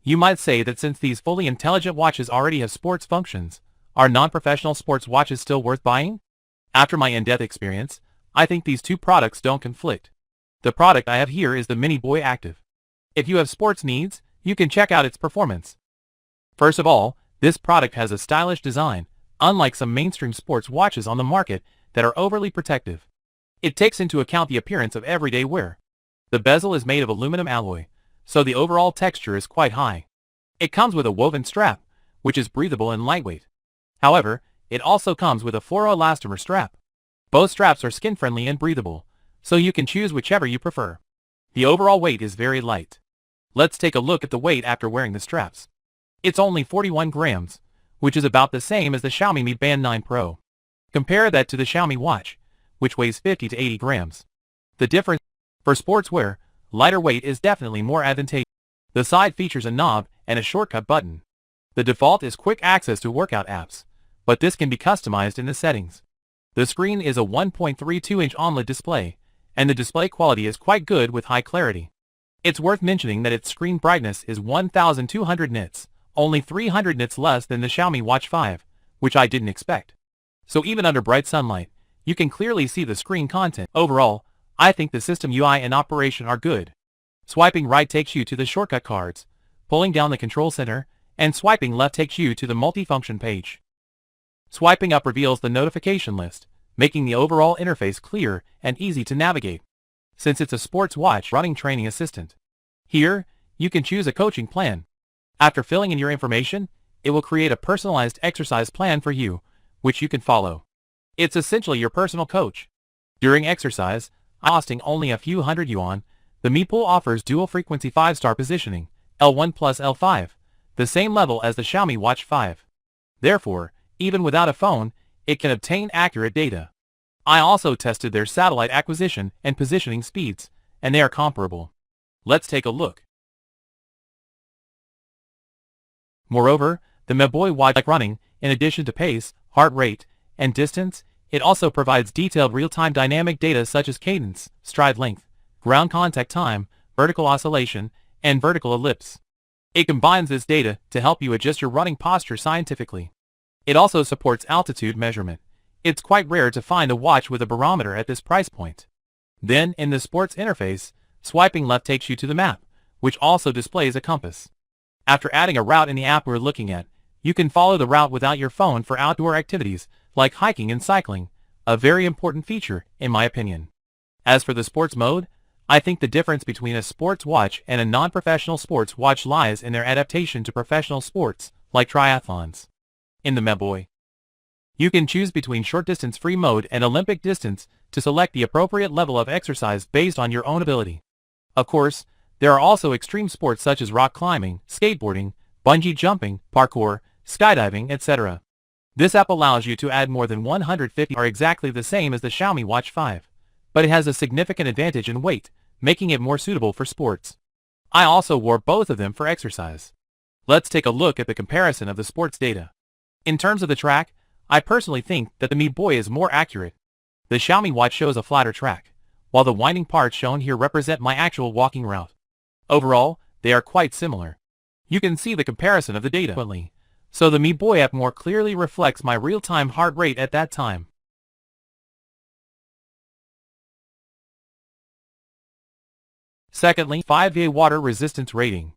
You might say that since these fully intelligent watches already have sports functions, are non-professional sports watches still worth buying? After my in-depth experience, I think these two products don't conflict. The product I have here is the Mibro Active. If you have sports needs, you can check out its performance. First of all, this product has a stylish design, unlike some mainstream sports watches on the market that are overly protective. It takes into account the appearance of everyday wear. The bezel is made of aluminum alloy, so the overall texture is quite high. It comes with a woven strap, which is breathable and lightweight. However, it also comes with a fluoroelastomer strap. Both straps are skin-friendly and breathable, so you can choose whichever you prefer. The overall weight is very light. Let's take a look at the weight after wearing the straps. It's only 41 grams, which is about the same as the Xiaomi Mi Band 9 Pro. Compare that to the Xiaomi watch, which weighs 50 to 80 grams. The difference for sportswear, lighter weight is definitely more advantageous. The side features a knob and a shortcut button. The default is quick access to workout apps, but this can be customized in the settings. The screen is a 1.32-inch OLED display, and the display quality is quite good with high clarity. It's worth mentioning that its screen brightness is 1200 nits, only 300 nits less than the Xiaomi Watch 5, which I didn't expect. So even under bright sunlight, you can clearly see the screen content. Overall, I think the system UI and operation are good. Swiping right takes you to the shortcut cards, pulling down the control center, and swiping left takes you to the multifunction page. Swiping up reveals the notification list, making the overall interface clear and easy to navigate. Since it's a sports watch, running training assistant. Here, you can choose a coaching plan. After filling in your information, it will create a personalized exercise plan for you, which you can follow. It's essentially your personal coach. During exercise, costing only a few hundred yuan, the Mibro offers dual-frequency 5-star positioning, L1 plus L5, the same level as the Xiaomi Watch 5. Therefore, even without a phone, it can obtain accurate data. I also tested their satellite acquisition and positioning speeds, and they are comparable. Let's take a look. Moreover, the Mibro watch, like running, in addition to pace, heart rate, and distance, it also provides detailed real-time dynamic data such as cadence, stride length, ground contact time, vertical oscillation, and vertical ellipse. It combines this data to help you adjust your running posture scientifically. It also supports altitude measurement. It's quite rare to find a watch with a barometer at this price point. Then, in the sports interface, swiping left takes you to the map, which also displays a compass. After adding a route in the app we're looking at, you can follow the route without your phone for outdoor activities, like hiking and cycling, a very important feature, in my opinion. As for the sports mode, I think the difference between a sports watch and a non-professional sports watch lies in their adaptation to professional sports, like triathlons. In the Mibro, you can choose between short-distance free mode and Olympic distance to select the appropriate level of exercise based on your own ability. Of course, there are also extreme sports such as rock climbing, skateboarding, bungee jumping, parkour, skydiving, etc. This app allows you to add more than 150 are exactly the same as the Xiaomi Watch 5, but it has a significant advantage in weight, making it more suitable for sports. I also wore both of them for exercise. Let's take a look at the comparison of the sports data. In terms of the track, I personally think that the Mibro is more accurate. The Xiaomi watch shows a flatter track, while the winding parts shown here represent my actual walking route. Overall, they are quite similar. You can see the comparison of the data, so the Mibro app more clearly reflects my real-time heart rate at that time. Secondly, 5A water resistance rating.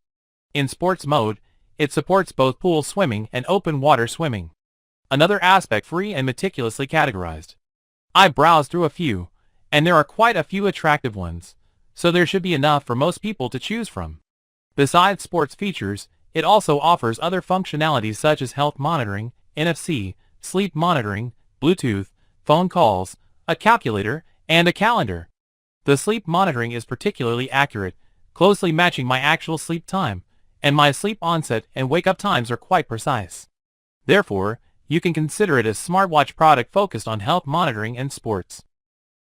In sports mode, it supports both pool swimming and open water swimming. Another aspect free and meticulously categorized. I browsed through a few, and there are quite a few attractive ones, so there should be enough for most people to choose from. Besides sports features, it also offers other functionalities such as health monitoring, NFC, sleep monitoring, Bluetooth, phone calls, a calculator, and a calendar. The sleep monitoring is particularly accurate, closely matching my actual sleep time, and my sleep onset and wake-up times are quite precise. Therefore, you can consider it a smartwatch product focused on health monitoring and sports.